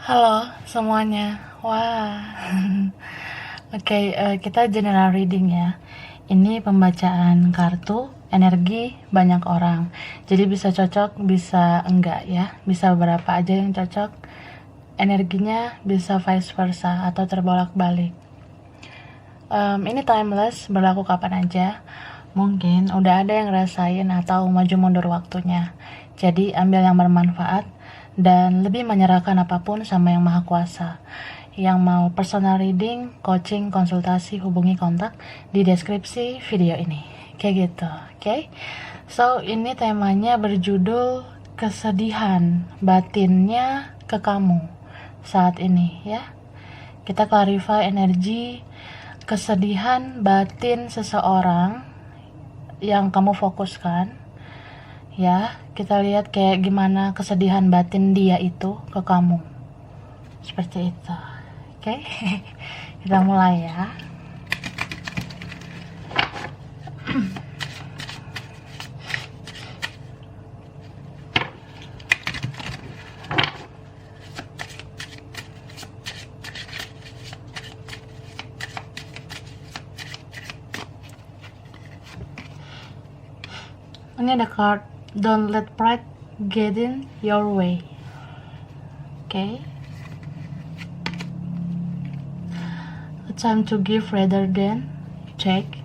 Halo semuanya. Wah. Oke, kita general reading ya. Ini pembacaan kartu energi banyak orang. Jadi bisa cocok, bisa enggak ya. Bisa beberapa aja yang cocok. Energinya bisa vice versa atau terbolak-balik. Ini timeless, berlaku kapan aja. Mungkin udah ada yang ngerasain atau maju mundur waktunya. Jadi ambil yang bermanfaat dan lebih menyerahkan apapun sama yang maha kuasa. Yang mau personal reading, coaching, konsultasi, hubungi kontak di deskripsi video ini. Kayak gitu, oke? So, ini temanya berjudul kesedihan batinnya ke kamu saat ini ya. Kita clarify energi kesedihan batin seseorang yang kamu fokuskan ya. Kita lihat kayak gimana kesedihan batin dia itu ke kamu, seperti itu. Oke. Kita mulai ya. Ini ada card, don't let pride get in your way. Okay. A time to give rather than take.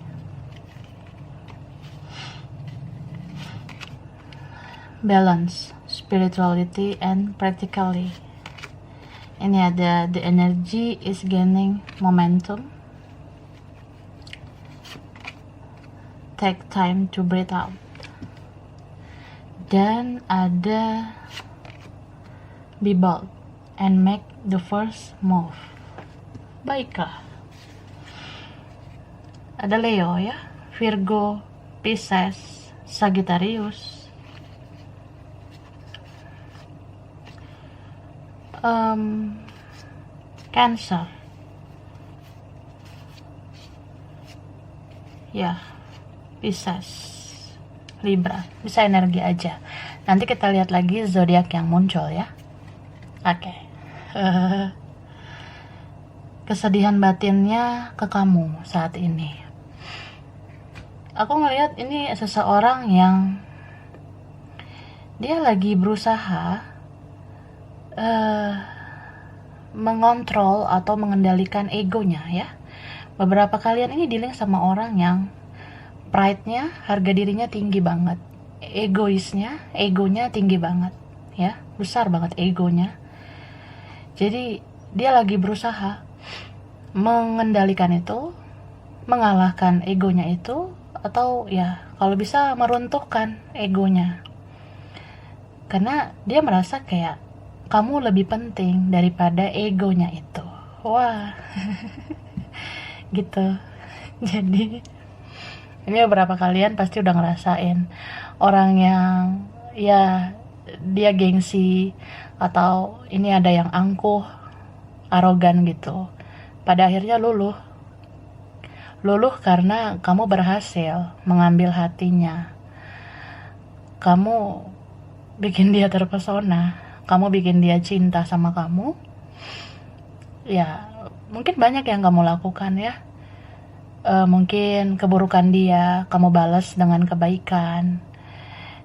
Balance, spirituality and practically. Ini ada the energy is gaining momentum. Take time to breathe out. Dan ada be bold and make the first move. Baiklah. Ada Leo ya, Virgo, Pisces, Sagittarius, Cancer ya, Pisces, Libra. Bisa energi aja. Nanti kita lihat lagi zodiak yang muncul ya. Oke. Kesedihan batinnya ke kamu saat ini. Aku ngelihat ini seseorang yang dia lagi berusaha mengontrol atau mengendalikan egonya ya. Beberapa kalian ini dealing sama orang yang pride-nya, harga dirinya tinggi banget, egonya tinggi banget ya, besar banget egonya. Jadi dia lagi berusaha mengendalikan itu, mengalahkan egonya itu, atau ya kalau bisa meruntuhkan egonya, karena dia merasa kayak kamu lebih penting daripada egonya itu. Wah. Gitu. Jadi ini beberapa kalian pasti udah ngerasain orang yang ya dia gengsi atau ini ada yang angkuh, arogan gitu. Pada akhirnya luluh karena kamu berhasil mengambil hatinya. Kamu bikin dia terpesona, kamu bikin dia cinta sama kamu. Ya, mungkin banyak yang kamu lakukan ya. Mungkin keburukan dia kamu balas dengan kebaikan.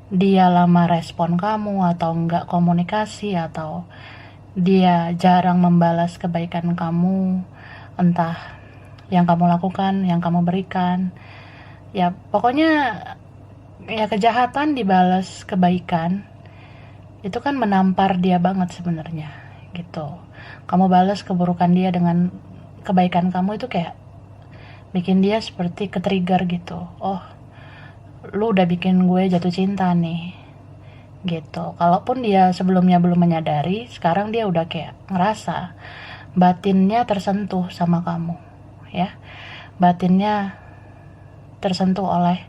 Dia lama respon kamu atau enggak komunikasi, atau dia jarang membalas kebaikan kamu, entah yang kamu lakukan, yang kamu berikan. Ya pokoknya ya kejahatan dibalas kebaikan. Itu kan menampar dia banget sebenarnya gitu. Kamu balas keburukan dia dengan kebaikan kamu, itu kayak bikin dia seperti ke-trigger gitu. Oh, lu udah bikin gue jatuh cinta nih gitu. Kalaupun dia sebelumnya belum menyadari, sekarang dia udah kayak ngerasa batinnya tersentuh sama kamu ya. Batinnya tersentuh oleh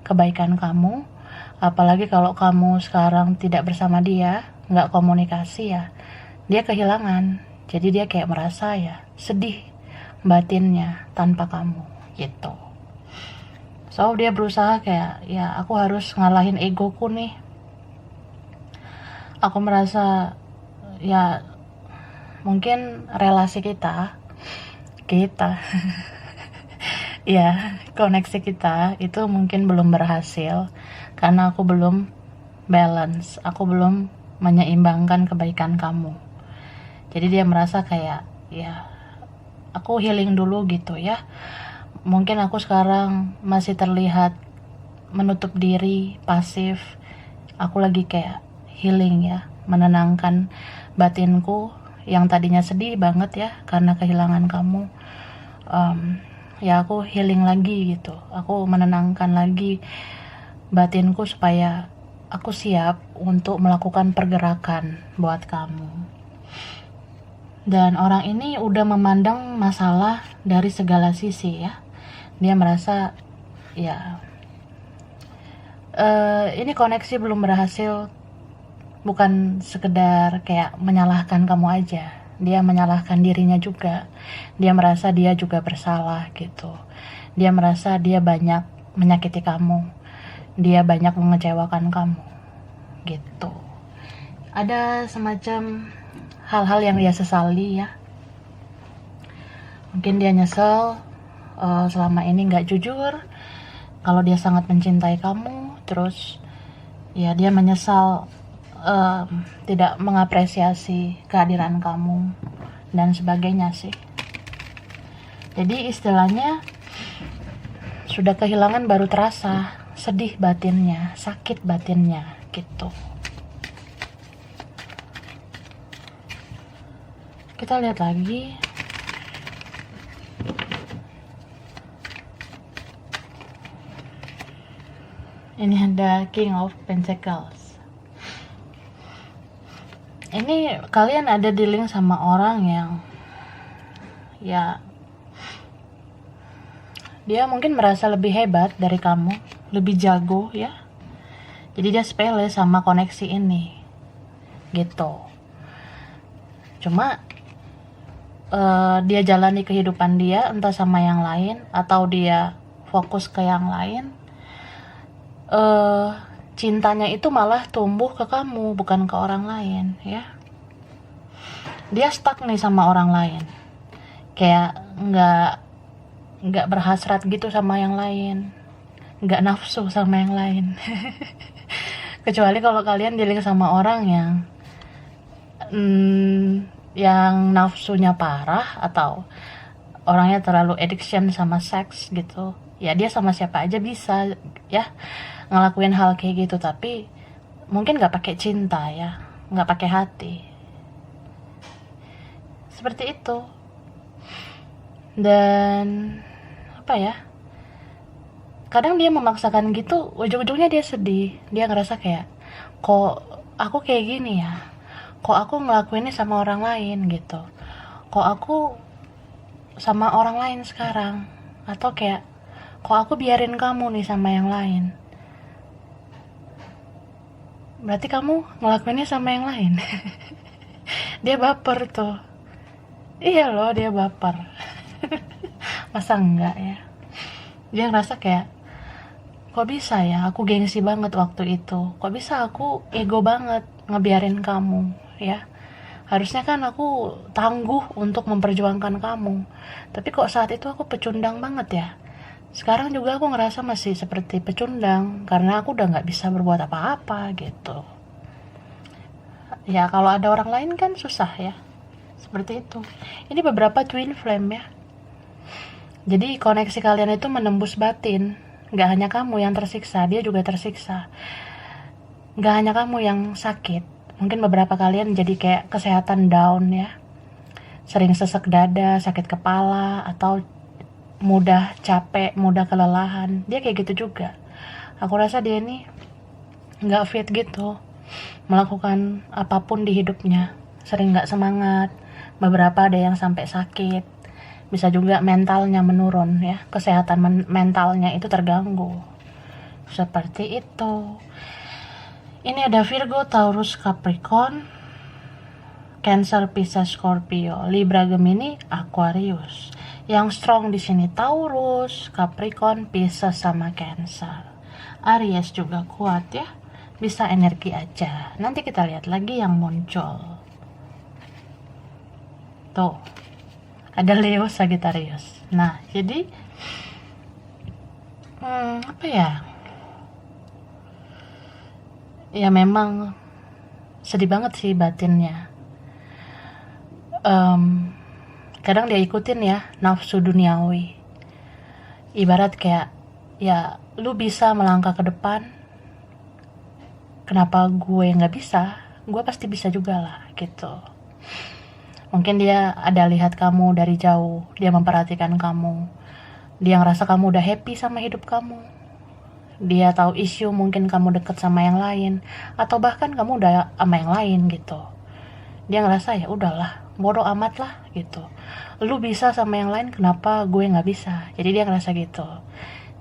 kebaikan kamu. Apalagi kalau kamu sekarang tidak bersama dia, nggak komunikasi ya, dia kehilangan. Jadi dia kayak merasa ya sedih batinnya tanpa kamu gitu. So dia berusaha kayak ya aku harus ngalahin egoku nih. Aku merasa ya mungkin relasi kita ya, koneksi kita itu mungkin belum berhasil karena aku belum balance, aku belum menyeimbangkan kebaikan kamu. Jadi dia merasa kayak, ya aku healing dulu gitu ya. Mungkin aku sekarang masih terlihat menutup diri, pasif. Aku lagi kayak healing ya, menenangkan batinku yang tadinya sedih banget ya karena kehilangan kamu. Ya aku healing lagi gitu, aku menenangkan lagi batinku supaya aku siap untuk melakukan pergerakan buat kamu. Dan orang ini udah memandang masalah dari segala sisi ya. Dia merasa ya ini koneksi belum berhasil, bukan sekedar kayak menyalahkan kamu aja. Dia menyalahkan dirinya juga. Dia merasa dia juga bersalah gitu. Dia merasa dia banyak menyakiti kamu. Dia banyak mengecewakan kamu gitu. Ada semacam hal-hal yang dia sesali ya. Mungkin dia nyesel selama ini gak jujur kalau dia sangat mencintai kamu. Terus ya dia menyesal tidak mengapresiasi kehadiran kamu dan sebagainya sih. Jadi istilahnya sudah kehilangan baru terasa sedih batinnya, sakit batinnya gitu. Kita lihat lagi. Ini ada King of Pentacles. Ini kalian ada dealing sama orang yang ya dia mungkin merasa lebih hebat dari kamu, lebih jago ya. Jadi dia sepele sama koneksi ini gitu. Cuma dia jalani kehidupan dia entah sama yang lain atau dia fokus ke yang lain. Cintanya itu malah tumbuh ke kamu, bukan ke orang lain ya. Dia stuck nih sama orang lain, kayak nggak berhasrat gitu sama yang lain, nggak nafsu sama yang lain. Kecuali kalau kalian dealing sama orang yang nafsunya parah atau orangnya terlalu addiction sama seks gitu. Ya dia sama siapa aja bisa ya ngelakuin hal kayak gitu, tapi mungkin nggak pakai cinta ya, nggak pakai hati. Seperti itu. Dan apa ya? Kadang dia memaksakan gitu, ujung-ujungnya dia sedih. Dia ngerasa kayak, kok aku kayak gini ya? Kok aku ngelakuinnya sama orang lain gitu? Kok aku sama orang lain sekarang? Atau kayak, kok aku biarin kamu nih sama yang lain? Berarti kamu ngelakuinnya sama yang lain. Dia baper tuh. Iya loh, dia baper. Masa enggak ya? Dia ngerasa kayak, kok bisa ya aku gengsi banget waktu itu, kok bisa aku ego banget ngebiarin kamu ya. Harusnya kan aku tangguh untuk memperjuangkan kamu, tapi kok saat itu aku pecundang banget ya. Sekarang juga aku ngerasa masih seperti pecundang karena aku udah gak bisa berbuat apa-apa gitu ya. Kalau ada orang lain kan susah ya, seperti itu. Ini beberapa twin flame ya. Jadi koneksi kalian itu menembus batin. Gak hanya kamu yang tersiksa, dia juga tersiksa. Gak hanya kamu yang sakit. Mungkin beberapa kalian jadi kayak kesehatan down ya. Sering sesek dada, sakit kepala, atau mudah capek, mudah kelelahan. Dia kayak gitu juga. Aku rasa dia ini gak fit gitu melakukan apapun di hidupnya. Sering gak semangat. Beberapa ada yang sampai sakit. Bisa juga mentalnya menurun ya, kesehatan mentalnya itu terganggu. Seperti itu. Ini ada Virgo, Taurus, Capricorn, Cancer, Pisces, Scorpio, Libra, Gemini, Aquarius. Yang strong di sini Taurus, Capricorn, Pisces sama Cancer. Aries juga kuat ya. Bisa energi aja. Nanti kita lihat lagi yang muncul. Tuh, ada Leo Sagittarius. Nah, jadi apa ya? Ya memang sedih banget sih batinnya. Kadang dia ikutin ya nafsu duniawi. Ibarat kayak, ya lu bisa melangkah ke depan, kenapa gue nggak bisa? Gue pasti bisa juga lah gitu. Mungkin dia ada lihat kamu dari jauh, dia memperhatikan kamu, dia ngerasa kamu udah happy sama hidup kamu, dia tahu isu mungkin kamu deket sama yang lain, atau bahkan kamu udah sama yang lain gitu. Dia ngerasa ya udahlah, bodoh amat lah gitu. Lu bisa sama yang lain, kenapa gue nggak bisa? Jadi dia ngerasa gitu.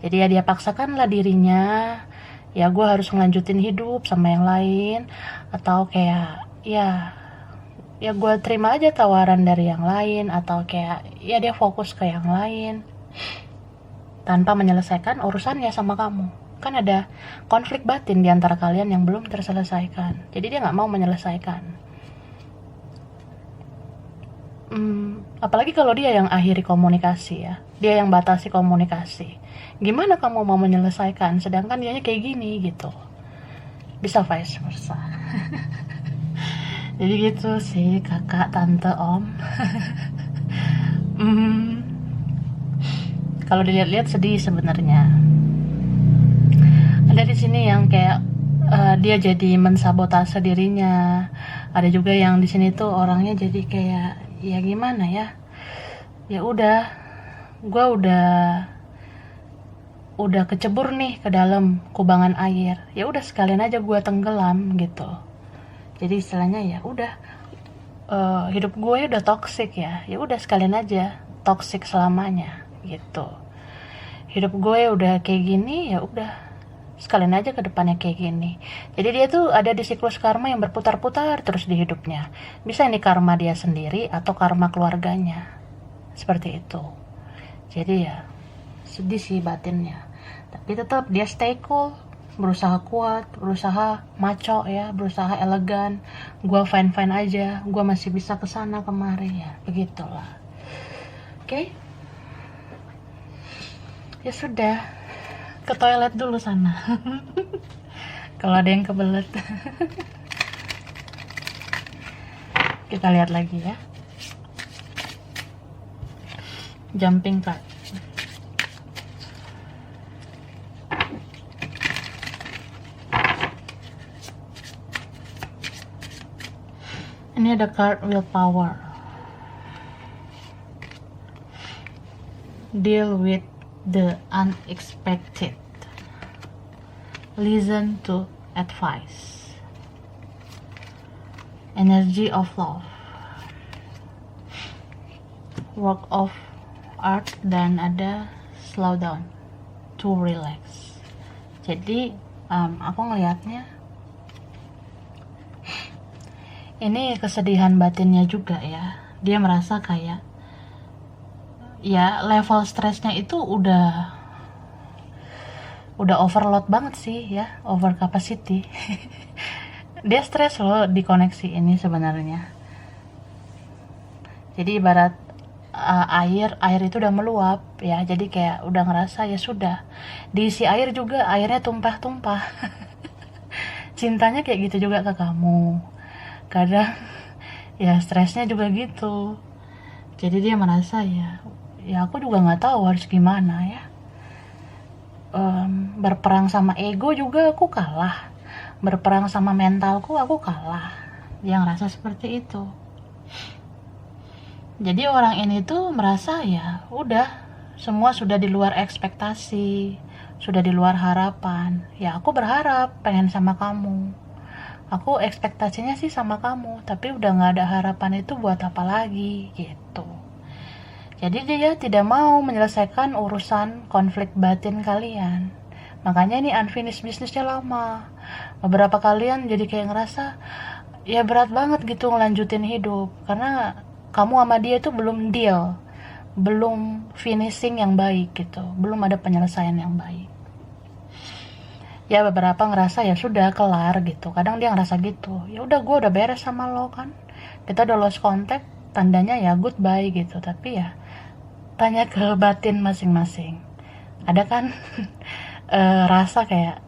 Jadi ya dia paksakanlah dirinya, ya gue harus ngelanjutin hidup sama yang lain, atau kayak ya gue terima aja tawaran dari yang lain, atau kayak ya dia fokus ke yang lain tanpa menyelesaikan urusannya sama kamu. Kan ada konflik batin di antara kalian yang belum terselesaikan, jadi dia nggak mau menyelesaikan. Apalagi kalau dia yang akhiri komunikasi ya, dia yang batasi komunikasi. Gimana kamu mau menyelesaikan sedangkan dianya kayak gini gitu? Bisa vice versa. Jadi gitu sih kakak, tante, om. Kalau dilihat-lihat sedih sebenarnya. Ada di sini yang kayak dia jadi mensabotase dirinya. Ada juga yang di sini tuh orangnya jadi kayak ya gimana ya? Ya udah, gue udah kecebur nih ke dalam kubangan air. Ya udah sekalian aja gue tenggelam gitu. Jadi istilahnya ya udah, hidup gue udah toksik ya udah sekalian aja toksik selamanya gitu. Hidup gue udah kayak gini, ya udah sekalian aja ke depannya kayak gini. Jadi dia tuh ada di siklus karma yang berputar-putar terus di hidupnya. Bisa ini karma dia sendiri atau karma keluarganya, seperti itu. Jadi ya sedih sih batinnya, tapi tetap dia stay cool, berusaha kuat, berusaha maco ya, berusaha elegan. Gua fine aja, gua masih bisa kesana kemari ya, begitulah. Oke? Ya sudah, ke toilet dulu sana. Kalau ada yang kebelet. Kita lihat lagi ya. Jumping card. Ini ada card willpower. Deal with the unexpected. Listen to advice. Energy of love. Work of art, dan ada slow down to relax. Jadi aku ngelihatnya ini kesedihan batinnya juga ya. Dia merasa kayak ya level stresnya itu udah overload banget sih ya, over capacity. Dia stres loh di koneksi ini sebenarnya. Jadi ibarat air itu udah meluap ya, jadi kayak udah ngerasa ya sudah diisi air juga airnya tumpah-tumpah. Cintanya kayak gitu juga ke kamu. Kadang ya stresnya juga gitu. Jadi dia merasa ya aku juga nggak tahu harus gimana ya. Berperang sama ego juga aku kalah, berperang sama mentalku aku kalah. Dia ngerasa seperti itu. Jadi orang ini tuh merasa ya udah semua sudah di luar ekspektasi, sudah di luar harapan. Ya aku berharap pengen sama kamu, aku ekspektasinya sih sama kamu, tapi udah gak ada harapan, itu buat apa lagi gitu. Jadi dia tidak mau menyelesaikan urusan konflik batin kalian. Makanya ini unfinished business-nya lama. Beberapa kalian jadi kayak ngerasa ya berat banget gitu ngelanjutin hidup, karena kamu sama dia itu belum deal, belum finishing yang baik gitu, belum ada penyelesaian yang baik. Ya beberapa ngerasa ya sudah kelar gitu. Kadang dia ngerasa gitu, ya udah gue udah beres sama lo kan, kita udah lost contact, tandanya ya goodbye gitu. Tapi ya tanya ke batin masing-masing, ada kan rasa kayak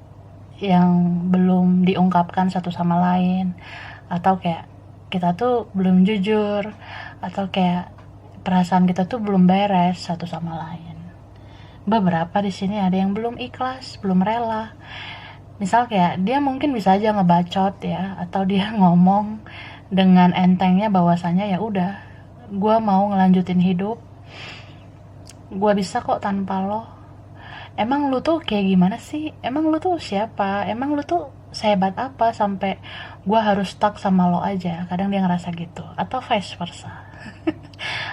yang belum diungkapkan satu sama lain, atau kayak kita tuh belum jujur, atau kayak perasaan kita tuh belum beres satu sama lain. Beberapa di sini ada yang belum ikhlas, belum rela. Misal kayak dia mungkin bisa aja ngebacot ya, atau dia ngomong dengan entengnya bahwasanya ya udah, gue mau ngelanjutin hidup, gue bisa kok tanpa lo. Emang lu tuh kayak gimana sih? Emang lu tuh siapa? Emang lu tuh sehebat apa sampai gue harus stuck sama lo aja? Kadang dia ngerasa gitu. Atau vice versa.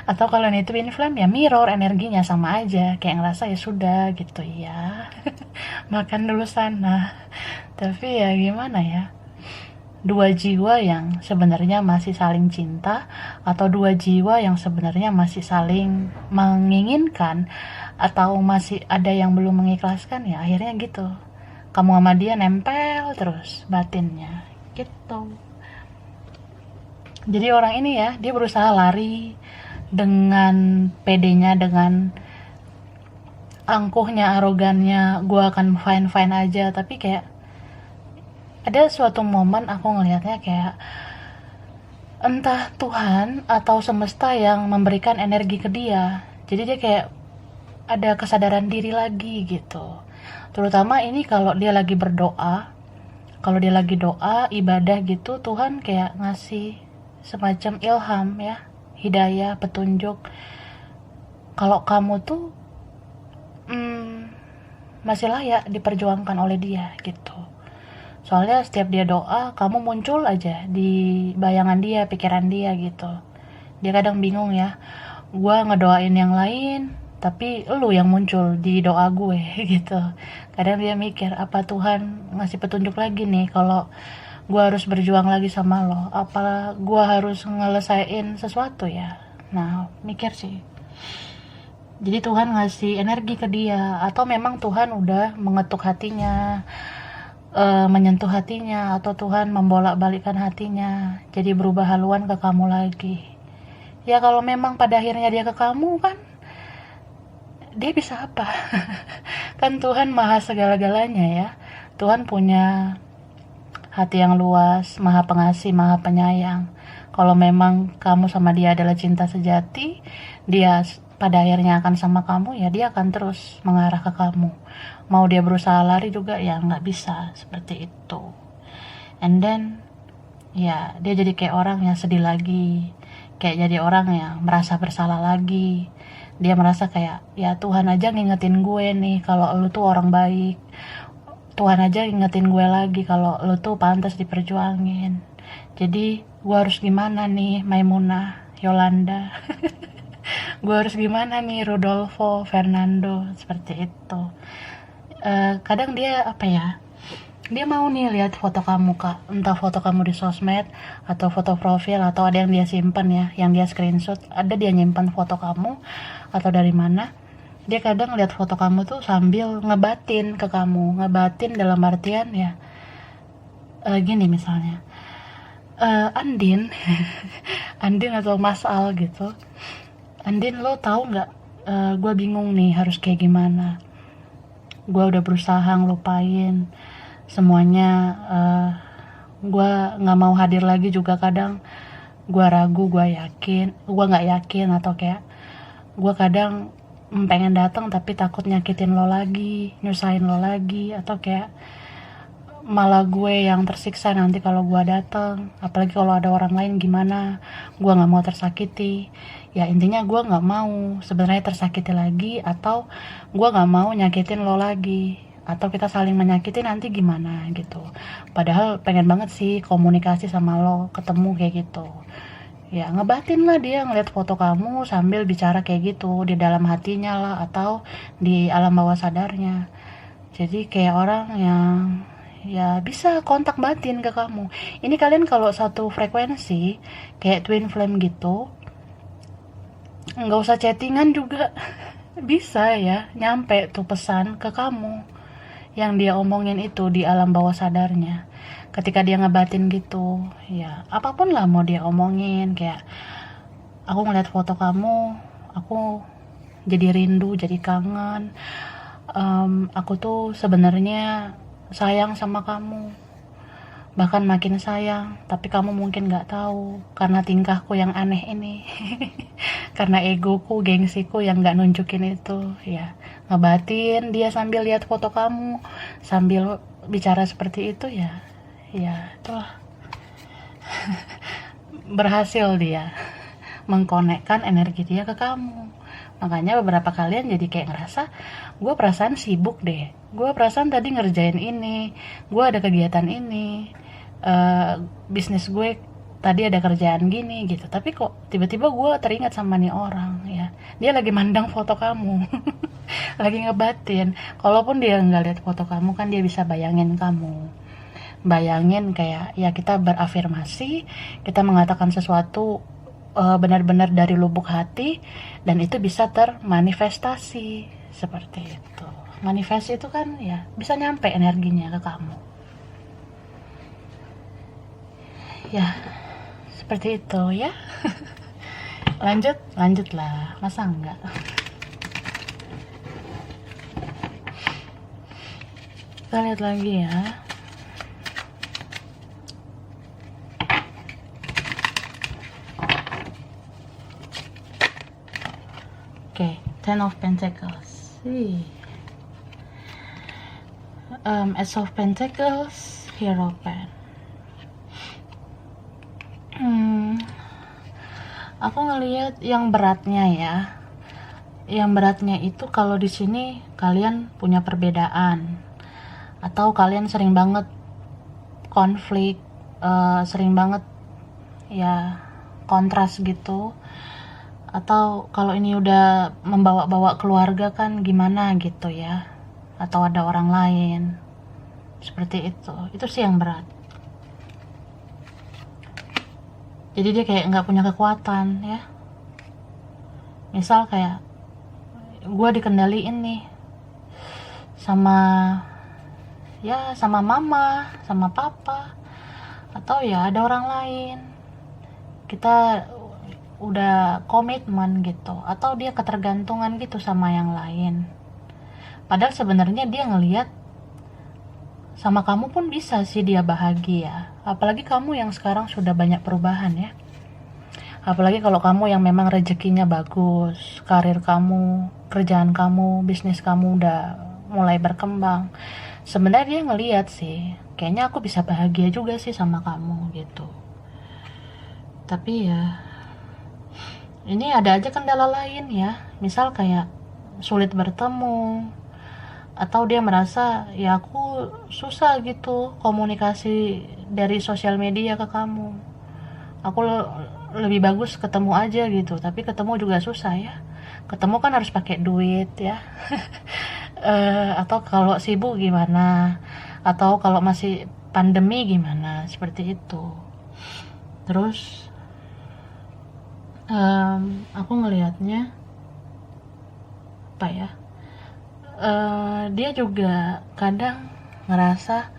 Atau kalau ini twin flame ya mirror, energinya sama aja. Kayak ngerasa ya sudah gitu ya. Makan dulu sana. Tapi ya gimana ya? Dua jiwa yang sebenarnya masih saling cinta, atau dua jiwa yang sebenarnya masih saling menginginkan, atau masih ada yang belum mengikhlaskan, ya akhirnya gitu, kamu sama dia nempel terus batinnya gitu. Jadi orang ini ya, dia berusaha lari dengan pedenya, dengan angkuhnya, arogannya, gue akan fine-fine aja. Tapi kayak ada suatu momen aku ngelihatnya kayak entah Tuhan atau semesta yang memberikan energi ke dia. Jadi dia kayak ada kesadaran diri lagi gitu. Terutama ini kalau dia lagi berdoa, kalau dia lagi doa, ibadah gitu, Tuhan kayak ngasih semacam ilham ya, hidayah, petunjuk. Kalau kamu tuh masih layak diperjuangkan oleh dia gitu. Soalnya setiap dia doa, kamu muncul aja di bayangan dia, pikiran dia gitu. Dia kadang bingung ya, gue ngedoain yang lain, tapi lu yang muncul di doa gue gitu. Kadang dia mikir, apa Tuhan ngasih petunjuk lagi nih kalau gue harus berjuang lagi sama lo? Apa gue harus ngelesain sesuatu ya? Nah, mikir sih. Jadi Tuhan ngasih energi ke dia, atau memang Tuhan udah mengetuk hatinya, menyentuh hatinya, atau Tuhan membolak-balikkan hatinya jadi berubah haluan ke kamu lagi. Ya kalau memang pada akhirnya dia ke kamu, kan dia bisa apa? Kan Tuhan maha segala-galanya ya. Tuhan punya hati yang luas, maha pengasih, maha penyayang. Kalau memang kamu sama dia adalah cinta sejati, dia pada akhirnya akan sama kamu, ya dia akan terus mengarah ke kamu. Mau dia berusaha lari juga ya nggak bisa, seperti itu. And then ya dia jadi kayak orang yang sedih lagi, kayak jadi orang yang merasa bersalah lagi. Dia merasa kayak ya Tuhan aja ngingetin gue nih kalau lu tuh orang baik, Tuhan aja ngingetin gue lagi kalau lu tuh pantas diperjuangin. Jadi gue harus gimana nih Maimunah, Yolanda? Gue harus gimana nih Rodolfo, Fernando, seperti itu. Kadang dia apa ya, dia mau nih lihat foto kamu kak, entah foto kamu di sosmed atau foto profil, atau ada yang dia simpan ya, yang dia screenshot, ada dia nyimpan foto kamu atau dari mana. Dia kadang lihat foto kamu tuh sambil ngebatin ke kamu, ngebatin dalam artian ya gini misalnya, Andin Andin atau Mas Al gitu, Andin lo tahu nggak, gue bingung nih harus kayak gimana. Gue udah berusaha ngelupain semuanya, gue nggak mau hadir lagi juga. Kadang gue ragu, gue nggak yakin, atau kayak gue kadang pengen datang tapi takut nyakitin lo lagi, nyusahin lo lagi, atau kayak malah gue yang tersiksa nanti kalau gue datang. Apalagi kalau ada orang lain gimana, gue nggak mau tersakiti. Ya intinya gue nggak mau sebenarnya tersakiti lagi, atau gue nggak mau nyakitin lo lagi, atau kita saling menyakiti nanti gimana gitu. Padahal pengen banget sih komunikasi sama lo, ketemu kayak gitu. Ya ngebatin lah dia ngeliat foto kamu sambil bicara kayak gitu di dalam hatinya lah, atau di alam bawah sadarnya. Jadi kayak orang yang ya bisa kontak batin ke kamu. Ini kalian kalau satu frekuensi kayak twin flame gitu, nggak usah chattingan juga bisa ya nyampe tuh pesan ke kamu yang dia omongin itu di alam bawah sadarnya. Ketika dia ngebatin gitu, ya apapun lah mau dia omongin, kayak aku ngeliat foto kamu, aku jadi rindu, jadi kangen. Aku tuh sebenarnya sayang sama kamu, bahkan makin sayang, tapi kamu mungkin nggak tahu karena tingkahku yang aneh ini. Karena egoku, gengsiku yang nggak nunjukin itu, ya ngebatin dia sambil lihat foto kamu, sambil bicara seperti itu, ya itulah, berhasil dia mengkonekkan energi dia ke kamu. Makanya beberapa kalian jadi kayak ngerasa, gue perasaan sibuk deh, gue perasaan tadi ngerjain ini, gue ada kegiatan ini, bisnis gue tadi ada kerjaan gini gitu, tapi kok tiba-tiba gue teringat sama nih orang, ya dia lagi mandang foto kamu. Lagi ngebatin. Kalaupun dia nggak lihat foto kamu, kan dia bisa bayangin kamu, bayangin kayak ya kita berafirmasi, kita mengatakan sesuatu benar-benar dari lubuk hati, dan itu bisa termanifestasi seperti itu. Manifest itu kan ya bisa nyampe energinya ke kamu, ya seperti itu ya. Lanjutlah, masa enggak. Kita lihat lagi ya. Oke, Ten of Pentacles. Ace of Pentacles, Hierophant. Aku ngelihat yang beratnya ya. Yang beratnya itu kalau di sini kalian punya perbedaan, atau kalian sering banget konflik, sering banget ya kontras gitu. Atau kalau ini udah membawa-bawa keluarga kan gimana gitu ya, atau ada orang lain, seperti itu sih yang berat. Jadi dia kayak nggak punya kekuatan ya. Misal kayak gue dikendaliin nih sama mama, sama papa, atau ya ada orang lain, kita udah komitmen gitu, atau dia ketergantungan gitu sama yang lain. Padahal sebenarnya dia ngelihat sama kamu pun bisa sih dia bahagia. Apalagi kamu yang sekarang sudah banyak perubahan ya. Apalagi kalau kamu yang memang rezekinya bagus, karir kamu, kerjaan kamu, bisnis kamu udah mulai berkembang. Sebenarnya dia ngelihat sih, kayaknya aku bisa bahagia juga sih sama kamu gitu. Tapi ya ini ada aja kendala lain ya. Misal kayak sulit bertemu, atau dia merasa ya aku susah gitu komunikasi dari sosial media ke kamu, aku lebih bagus ketemu aja gitu. Tapi ketemu juga susah ya, ketemu kan harus pakai duit ya. Atau kalau sibuk gimana, atau kalau masih pandemi gimana, seperti itu. Terus aku ngelihatnya apa ya, dia juga kadang ngerasa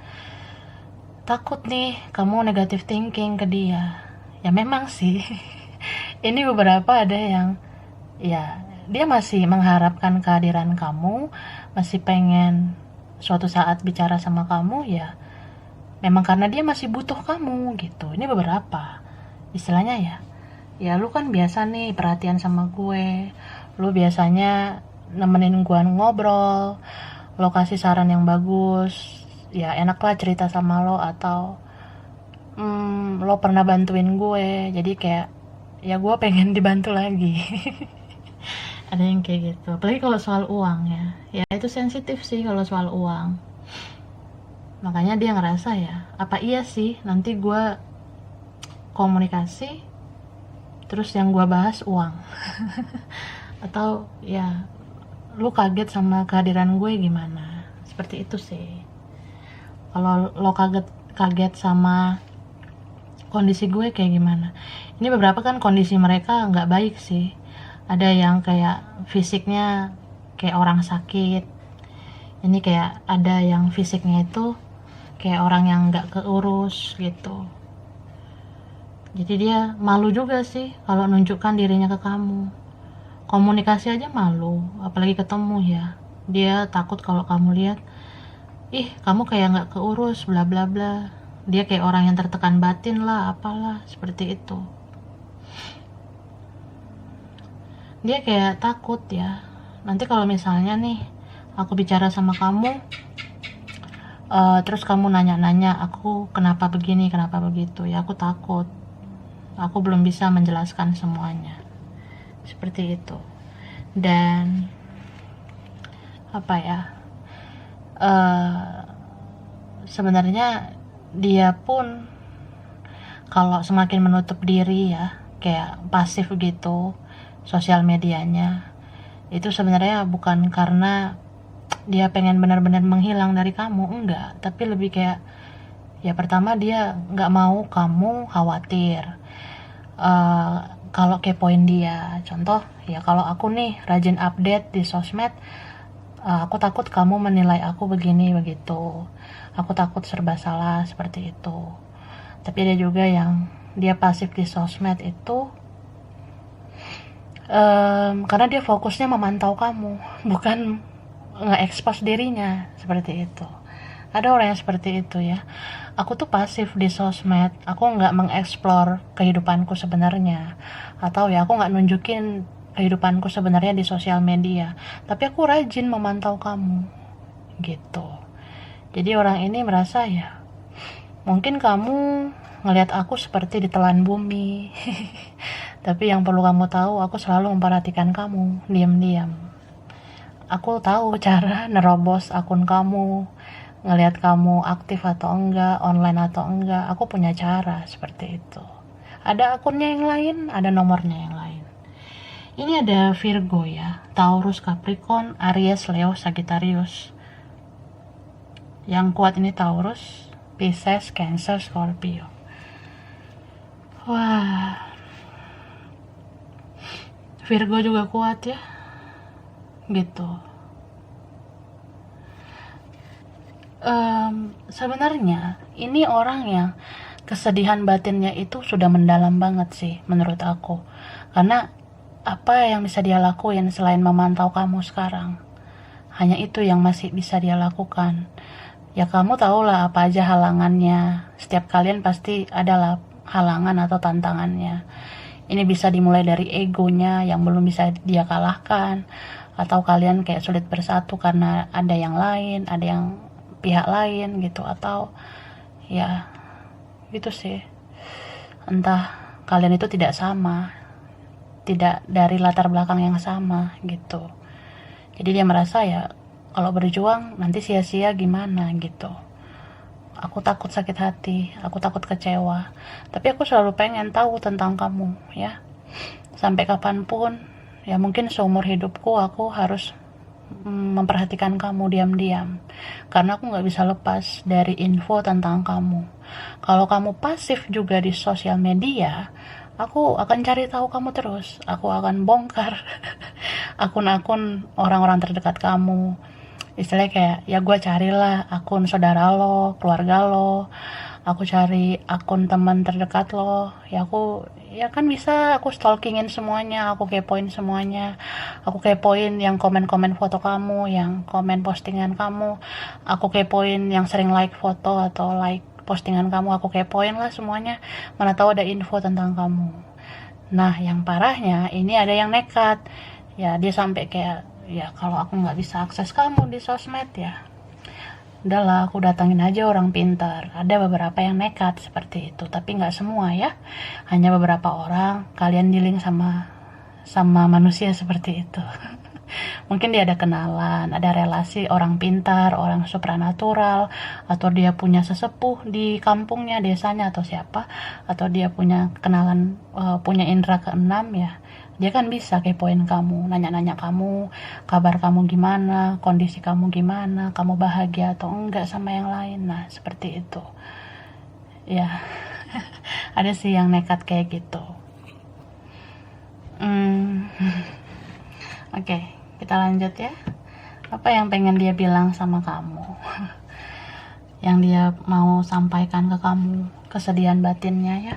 takut nih kamu negative thinking ke dia. Ya memang sih. Ini beberapa ada yang ya dia masih mengharapkan kehadiran kamu, masih pengen suatu saat bicara sama kamu, ya memang karena dia masih butuh kamu gitu. Ini beberapa istilahnya ya lu kan biasa nih perhatian sama gue, lu biasanya nemenin gue ngobrol, lo kasih saran yang bagus, ya enaklah cerita sama lo, atau lo pernah bantuin gue, jadi kayak ya gue pengen dibantu lagi. Ada yang kayak gitu. Apalagi kalau soal uang ya itu sensitif sih kalau soal uang. Makanya dia ngerasa ya, apa iya sih nanti gue komunikasi terus yang gue bahas uang. Atau ya lu kaget sama kehadiran gue gimana, seperti itu sih. Kalau lo kaget sama kondisi gue kayak gimana. Ini beberapa kan kondisi mereka nggak baik sih. Ada yang kayak fisiknya kayak orang sakit, ini kayak ada yang fisiknya itu kayak orang yang nggak keurus gitu. Jadi dia malu juga sih kalau nunjukkan dirinya ke kamu. Komunikasi aja malu, apalagi ketemu ya. Dia takut kalau kamu lihat, ih kamu kayak nggak keurus, bla bla bla. Dia kayak orang yang tertekan batin lah, apalah, seperti itu. Dia kayak takut ya. Nanti kalau misalnya nih, aku bicara sama kamu, terus kamu nanya-nanya, aku kenapa begini, kenapa begitu, ya aku takut. Aku belum bisa menjelaskan semuanya. Seperti itu. Dan apa ya, sebenarnya dia pun kalau semakin menutup diri ya, kayak pasif gitu sosial medianya, itu sebenarnya bukan karena dia pengen benar-benar menghilang dari kamu, enggak, tapi lebih kayak, ya pertama dia nggak mau kamu khawatir. Kalau kepoin dia, contoh ya, kalau aku nih rajin update di sosmed, aku takut kamu menilai aku begini begitu, aku takut serba salah, seperti itu. Tapi ada juga yang dia pasif di sosmed itu karena dia fokusnya memantau kamu, bukan nge-expose dirinya, seperti itu. Ada orang yang seperti itu ya. Aku tuh pasif di sosmed, aku nggak mengeksplor kehidupanku sebenarnya, atau ya aku nggak nunjukin kehidupanku sebenarnya di sosial media, tapi aku rajin memantau kamu, gitu. Jadi orang ini merasa ya, mungkin kamu ngelihat aku seperti ditelan bumi. Tapi yang perlu kamu tahu, aku selalu memperhatikan kamu, diam-diam. Aku tahu cara nerobos akun kamu, ngelihat kamu aktif atau enggak, online atau enggak. Aku punya cara seperti itu. Ada akunnya yang lain, ada nomornya yang lain. Ini ada Virgo ya, Taurus, Capricorn, Aries, Leo, Sagittarius. Yang kuat ini Taurus, Pisces, Cancer, Scorpio. Wah, Virgo juga kuat ya, gitu. Sebenarnya ini orang yang kesedihan batinnya itu sudah mendalam banget sih menurut aku, karena apa yang bisa dia lakuin selain memantau kamu sekarang, hanya itu yang masih bisa dia lakukan. Ya kamu tahulah apa aja halangannya, setiap kalian pasti adalah halangan atau tantangannya. Ini bisa dimulai dari egonya yang belum bisa dia kalahkan, atau kalian kayak sulit bersatu karena ada yang lain, ada yang pihak lain gitu, atau ya gitu sih, entah kalian itu tidak sama, tidak dari latar belakang yang sama gitu. Jadi dia merasa ya kalau berjuang nanti sia-sia gimana gitu. Aku takut sakit hati, aku takut kecewa, tapi aku selalu pengen tahu tentang kamu ya, sampai kapanpun ya, mungkin seumur hidupku aku harus memperhatikan kamu diam-diam, karena aku nggak bisa lepas dari info tentang kamu. Kalau kamu pasif juga di sosial media, aku akan cari tahu kamu terus, aku akan bongkar akun-akun orang-orang terdekat kamu. Istilahnya kayak ya gue carilah akun saudara lo, keluarga lo, aku cari akun teman terdekat lo, ya aku ya kan bisa aku stalkingin semuanya, aku kepoin semuanya, aku kepoin yang komen-komen foto kamu, yang komen postingan kamu, aku kepoin yang sering like foto atau like postingan kamu, aku kepoin lah semuanya, mana tahu ada info tentang kamu. Nah yang parahnya ini ada yang nekat ya, dia sampai kayak ya kalau aku nggak bisa akses kamu di sosmed ya udahlah aku datangin aja orang pintar. Ada beberapa yang nekat seperti itu, tapi nggak semua ya, hanya beberapa orang. Kalian dealing sama manusia seperti itu. Mungkin dia ada kenalan, ada relasi orang pintar, orang supranatural, atau dia punya sesepuh di kampungnya, desanya, atau siapa, atau dia punya kenalan, punya indera keenam ya, dia kan bisa kepoin kamu, nanya-nanya kamu, kabar kamu gimana, kondisi kamu gimana, kamu bahagia atau enggak sama yang lain. Nah seperti itu ya. Ada sih yang nekat kayak gitu. Oke, kita lanjut ya. Apa yang pengen dia bilang sama kamu? Yang dia mau sampaikan ke kamu, kesedihan batinnya ya.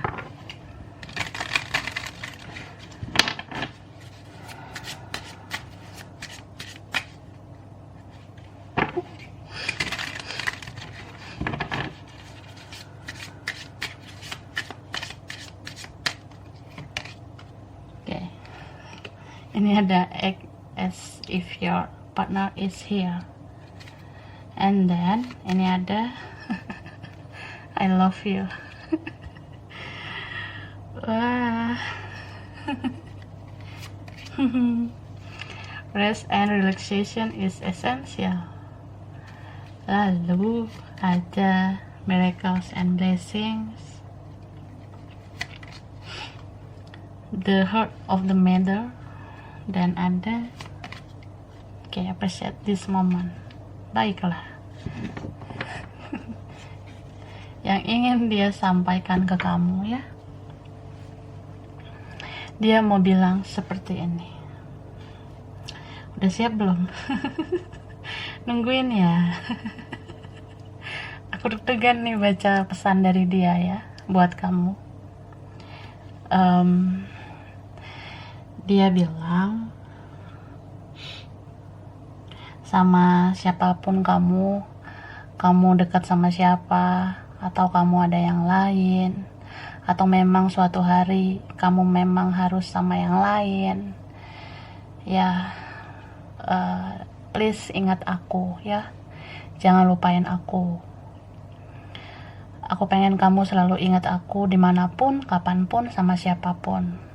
Ini ada act as if your partner is here. And then ini ada I love you. Wah. Rest and relaxation is essential. Lalu ada miracles and blessings. The heart of the matter. Dan ada appreciate this moment. Baiklah. Yang ingin dia sampaikan ke kamu ya. Dia mau bilang seperti ini. Udah siap belum? Nungguin ya. Aku deg-degan nih baca pesan dari dia ya buat kamu. Dia bilang, sama siapapun kamu dekat sama siapa, atau kamu ada yang lain, atau memang suatu hari kamu memang harus sama yang lain, ya please ingat aku ya, jangan lupain aku. Aku pengen kamu selalu ingat aku dimanapun, kapanpun, sama siapapun.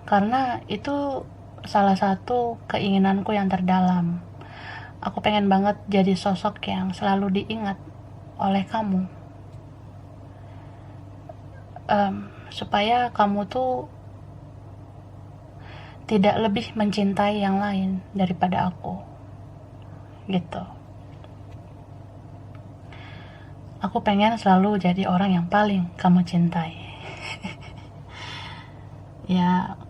Karena itu salah satu keinginanku yang terdalam. Aku pengen banget jadi sosok yang selalu diingat oleh kamu. Supaya kamu tuh tidak lebih mencintai yang lain daripada aku. Gitu. Aku pengen selalu jadi orang yang paling kamu cintai. Ya,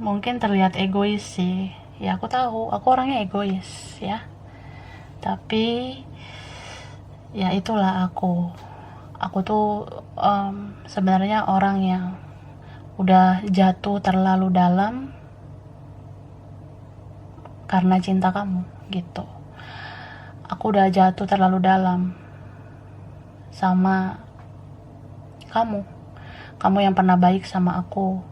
mungkin terlihat egois sih. Ya aku tahu, aku orangnya egois ya. Tapi ya itulah aku. Aku tuh sebenarnya orang yang udah jatuh terlalu dalam karena cinta kamu gitu. Aku udah jatuh terlalu dalam sama kamu yang pernah baik sama aku,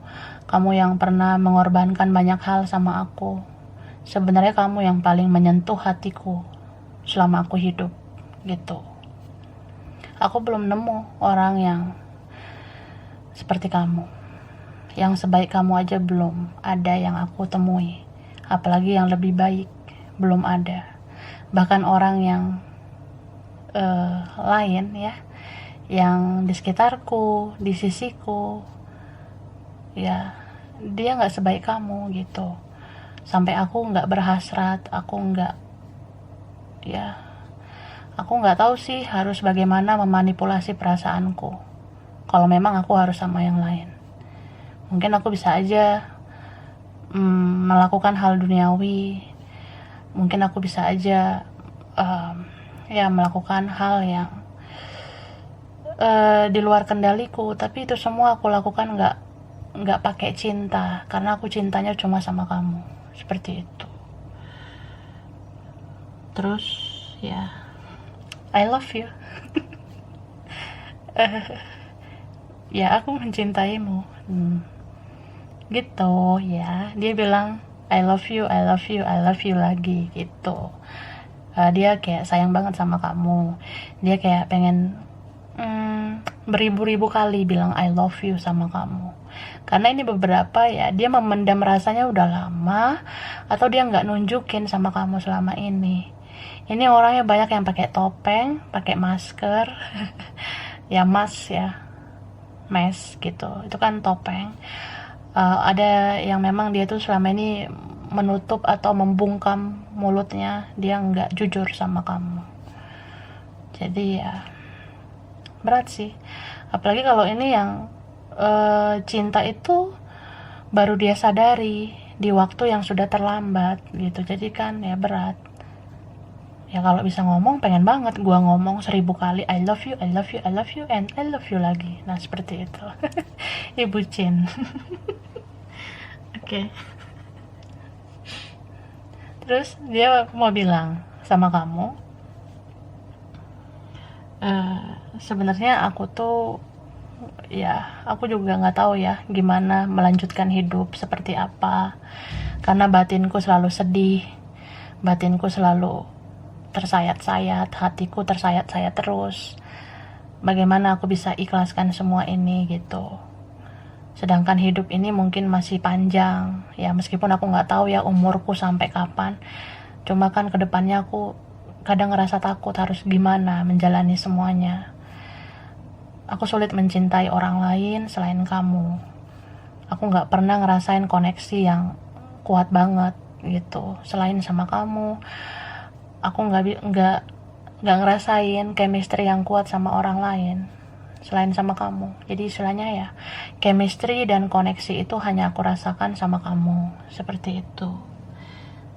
kamu yang pernah mengorbankan banyak hal sama aku. Sebenarnya kamu yang paling menyentuh hatiku selama aku hidup gitu. Aku belum nemu orang yang seperti kamu, yang sebaik kamu aja belum ada yang aku temui, apalagi yang lebih baik belum ada. Bahkan orang yang lain ya, yang di sekitarku, di sisiku, ya dia nggak sebaik kamu gitu. Sampai aku nggak berhasrat, aku nggak tahu sih harus bagaimana memanipulasi perasaanku. Kalau memang aku harus sama yang lain, mungkin aku bisa aja melakukan hal duniawi. Mungkin aku bisa aja melakukan hal yang di luar kendaliku, tapi itu semua aku lakukan nggak pakai cinta, karena aku cintanya cuma sama kamu, seperti itu. Terus ya, I love you. Ya aku mencintaimu, gitu ya. Dia bilang I love you, I love you, I love you lagi gitu. Dia kayak sayang banget sama kamu. Dia kayak pengen beribu-ribu kali bilang I love you sama kamu. Karena ini beberapa ya, dia memendam rasanya udah lama, atau dia nggak nunjukin sama kamu selama ini. Ini orangnya banyak yang pakai topeng, pakai masker, ya mask gitu. Itu kan topeng. Ada yang memang dia tuh selama ini menutup atau membungkam mulutnya, dia nggak jujur sama kamu. Jadi ya berat sih, apalagi kalau ini yang cinta itu baru dia sadari di waktu yang sudah terlambat gitu. Jadi kan ya berat ya. Kalau bisa ngomong, pengen banget gua ngomong 1000 kali I love you, I love you, I love you, and I love you lagi. Nah seperti itu. Ibu Cin. Oke. Terus dia mau bilang sama kamu, sebenarnya aku tuh ya aku juga nggak tahu ya gimana melanjutkan hidup seperti apa, karena batinku selalu sedih, batinku selalu tersayat-sayat, hatiku tersayat-sayat terus. Bagaimana aku bisa ikhlaskan semua ini gitu. Sedangkan hidup ini mungkin masih panjang, ya meskipun aku nggak tahu ya umurku sampai kapan. Cuma kan kedepannya aku kadang ngerasa takut harus gimana menjalani semuanya. Aku sulit mencintai orang lain selain kamu. Aku nggak pernah ngerasain koneksi yang kuat banget gitu selain sama kamu. Aku nggak ngerasain chemistry yang kuat sama orang lain selain sama kamu. Jadi istilahnya ya chemistry dan koneksi itu hanya aku rasakan sama kamu, seperti itu.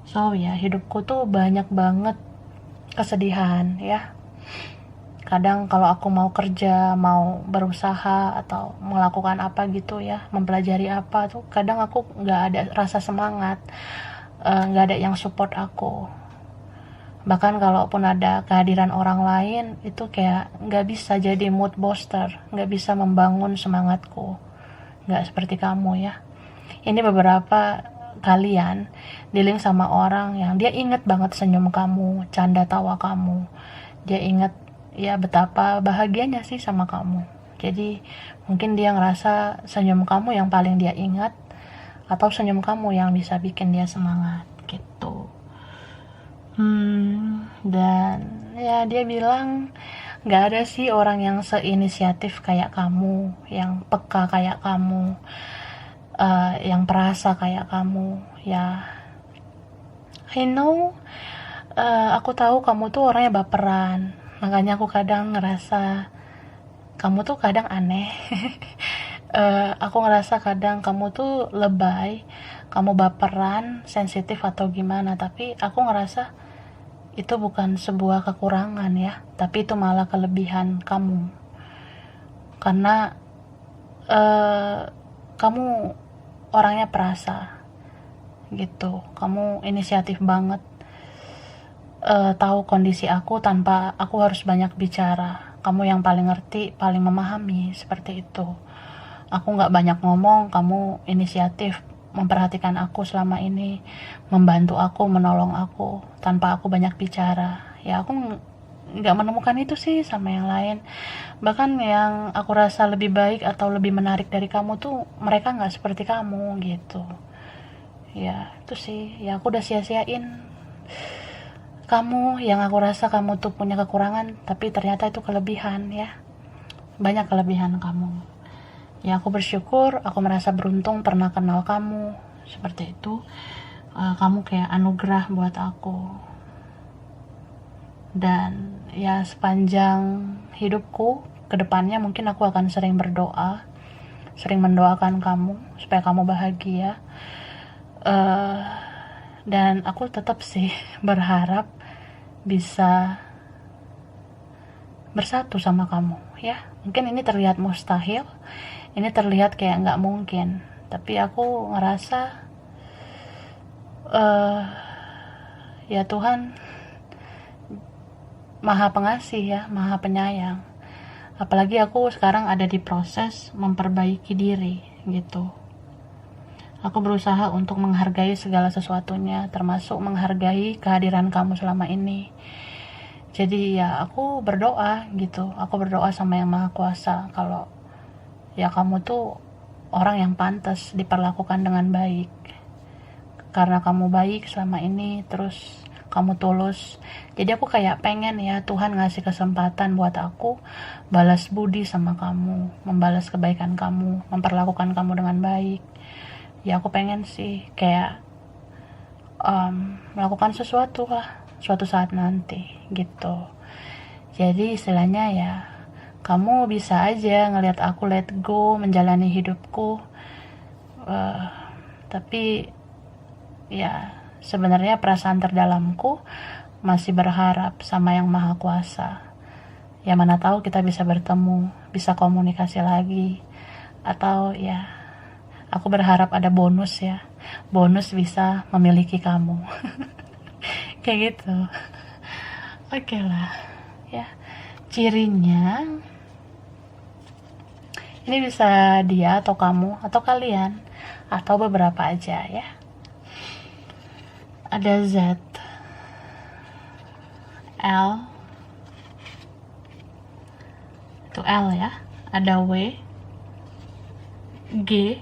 So ya hidupku tuh banyak banget kesedihan ya. Kadang kalau aku mau kerja, mau berusaha atau melakukan apa gitu ya, mempelajari apa tuh, kadang aku nggak ada rasa semangat, nggak ada yang support aku. Bahkan kalaupun ada kehadiran orang lain, itu kayak nggak bisa jadi mood booster, nggak bisa membangun semangatku. Nggak seperti kamu ya. Ini beberapa kalian dealing sama orang yang dia inget banget senyum kamu, canda tawa kamu. Dia inget ya betapa bahagianya sih sama kamu. Jadi mungkin dia ngerasa senyum kamu yang paling dia ingat, atau senyum kamu yang bisa bikin dia semangat gitu. Dan ya dia bilang gak ada sih orang yang seinisiatif kayak kamu, yang peka kayak kamu, yang perasa kayak kamu. Ya I know, aku tahu kamu tuh orangnya baperan, makanya aku kadang ngerasa kamu tuh kadang aneh. Aku ngerasa kadang kamu tuh lebay, kamu baperan, sensitif atau gimana, tapi aku ngerasa itu bukan sebuah kekurangan ya, tapi itu malah kelebihan kamu. Karena kamu orangnya perasa gitu, kamu inisiatif banget, tahu kondisi aku tanpa aku harus banyak bicara. Kamu yang paling ngerti, paling memahami, seperti itu. Aku nggak banyak ngomong, kamu inisiatif memperhatikan aku selama ini, membantu aku, menolong aku tanpa aku banyak bicara. Ya aku nggak menemukan itu sih sama yang lain. Bahkan yang aku rasa lebih baik atau lebih menarik dari kamu tuh mereka nggak seperti kamu gitu. Ya itu sih, ya aku udah sia-siain kamu yang aku rasa kamu tuh punya kekurangan, tapi ternyata itu kelebihan ya. Banyak kelebihan kamu. Ya aku bersyukur, aku merasa beruntung pernah kenal kamu, seperti itu. Kamu kayak anugerah buat aku. Dan ya sepanjang hidupku kedepannya mungkin aku akan sering berdoa, sering mendoakan kamu supaya kamu bahagia. Dan aku tetap sih berharap bisa bersatu sama kamu ya. Mungkin ini terlihat mustahil, ini terlihat kayak nggak mungkin, tapi aku ngerasa ya Tuhan maha pengasih ya, maha penyayang. Apalagi aku sekarang ada di proses memperbaiki diri gitu. Aku berusaha untuk menghargai segala sesuatunya, termasuk menghargai kehadiran kamu selama ini. Jadi ya aku berdoa gitu, aku berdoa sama yang maha kuasa kalau ya kamu tuh orang yang pantas diperlakukan dengan baik. Karena kamu baik selama ini, terus kamu tulus. Jadi aku kayak pengen ya Tuhan ngasih kesempatan buat aku balas budi sama kamu, membalas kebaikan kamu, memperlakukan kamu dengan baik. Ya aku pengen sih kayak melakukan sesuatu lah suatu saat nanti gitu. Jadi istilahnya ya kamu bisa aja ngelihat aku let go menjalani hidupku, tapi ya sebenarnya perasaan terdalamku masih berharap sama yang maha kuasa. Ya mana tahu kita bisa bertemu, bisa komunikasi lagi, atau ya aku berharap ada bonus ya, bonus bisa memiliki kamu. Kayak gitu. Oke lah ya, cirinya Ini bisa dia atau kamu atau kalian atau beberapa aja ya. Ada Z, L, itu L ya. Ada W, G,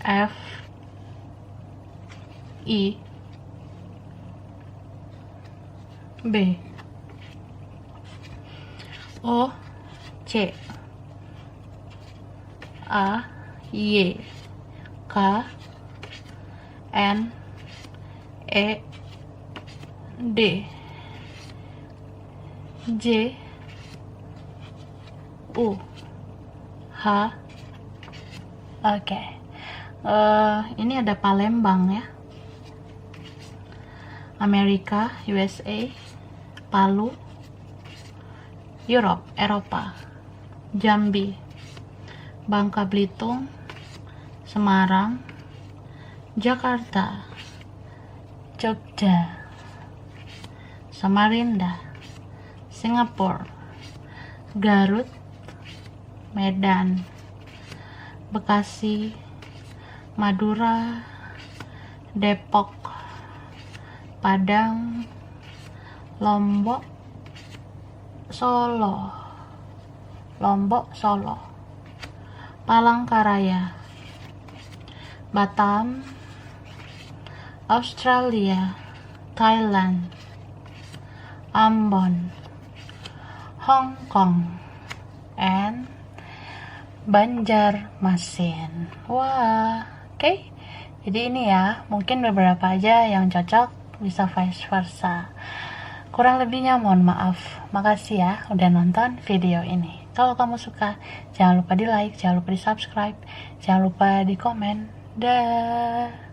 F, I, B, O, C, A, Y, K, N, E, D, J, U, H. Oke. Ini ada Palembang ya. Amerika, USA, Palu, Europe, Eropa, Jambi, Bangka Belitung, Semarang, Jakarta, Jogja, Samarinda, Singapura, Garut, Medan, Bekasi, Madura, Depok, Padang, Lombok, Solo, Palangkaraya, Batam, Australia, Thailand, Ambon, Hong Kong, and Banjarmasin. Wah, oke. Jadi ini ya, mungkin beberapa aja yang cocok, bisa vice versa. Kurang lebihnya mohon maaf. Makasih ya udah nonton video ini. Kalau kamu suka, jangan lupa di like, jangan lupa di subscribe, jangan lupa di komen. Dah.